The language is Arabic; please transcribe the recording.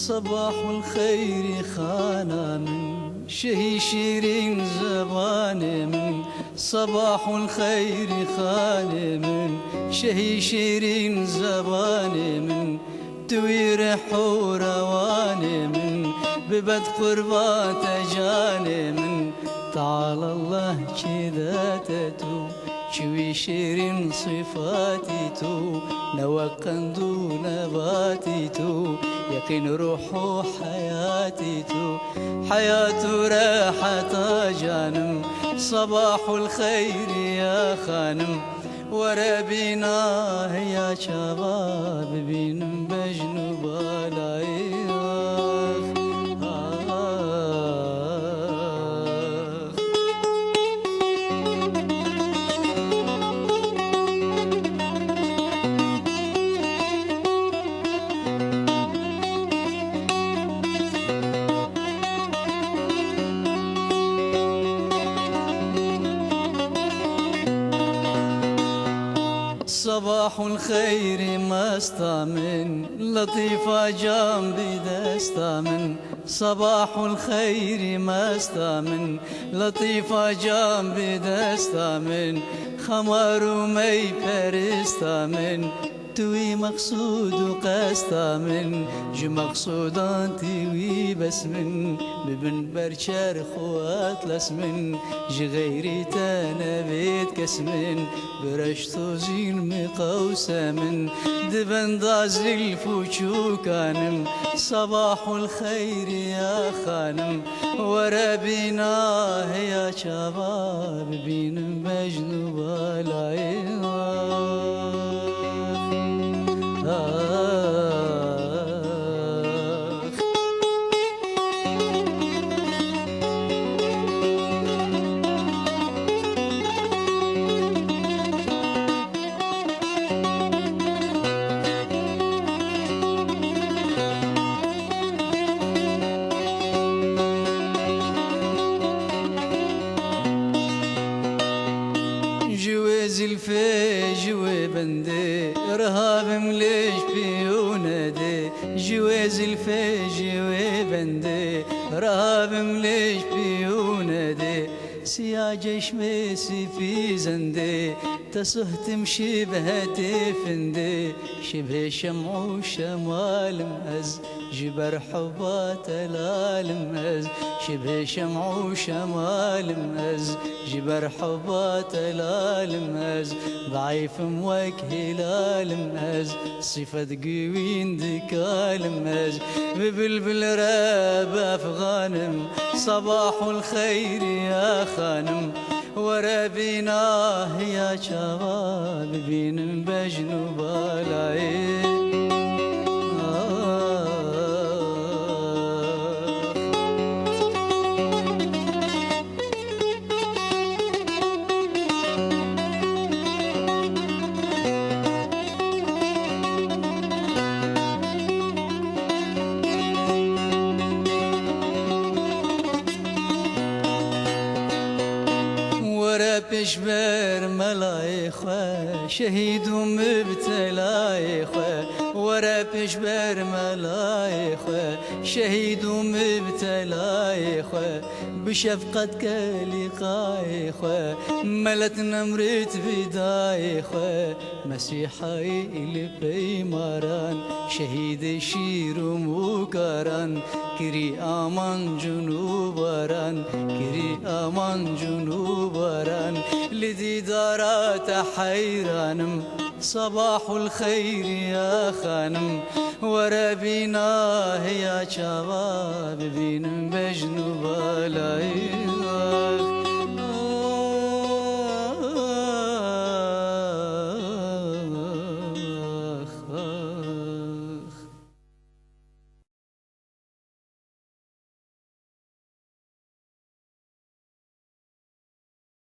صباح الخير خانا من شهي شيرين زباني من صباح الخير خاني من شهي شيرين زباني من توير حورواني من ببد قربات جاني من تعالى الله كذا تتو شوي شيرين صفاتي تو نوقندو نباتي تو يقين روحو حياتي تو حياة راحة جانم صباح الخير يا خانم ورا بينا يا شباب بينم بجنوب صباح الخير ما استامن لطيفة جنبي دستامن صباح الخير ما استامن لطيفة جنبي دستامن خمار ومي فرستامن توي مقصود وقستا من جو مقصودانتي وي بس من ببن برشار خوات لسمن جي غيري تنبيت كسمن برشتو زين مقوسة من دبن دازي الفوشو كانم صباح الخير يا خانم ورا بينا يا شباب بينم بجنوب العين زلفي جوي بندي رهاب مليش بيونادي جوي زلفي جوي بندي رهاب مليش بيونادي سياج شميسي في زندي تسهتم شبه فندي شبه شمع وشمال مهز جبر حبات الالمز شبه شمع وشمال مهز جبر حبات الالمز ضعيف موك هلال مهز صفة قوين دكال مهز ببلبل راب افغانم صباح الخير يا خانم ورا بينا يا شباب بينم بجنوب العين بشبر ملايخة شهيد ومبتلايخة ورا بشبر ملايخة شهيد ومبتلايخة بشفقتك لقايخة ملت نمرت بدايخة مسيحي اللي بيماران شهيد شير ومكران كري امان جنوبران كري امان جنوبران لذي دارات حيرانم صباح الخير يا خانم ورا بينا يا شباب بينم بجنوب العين